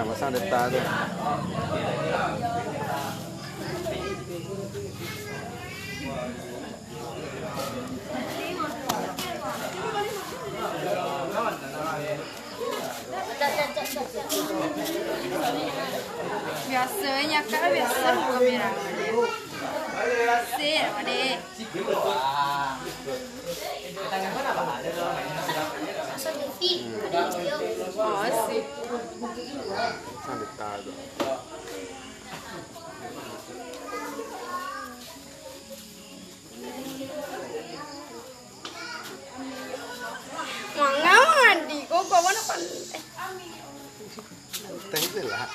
pasang dettado. Biasanya kan biasa buka merah. Sih, ada. Oh, sih. Pasang dettado. Mangga mandi kok mana pandai. Teh itu lah.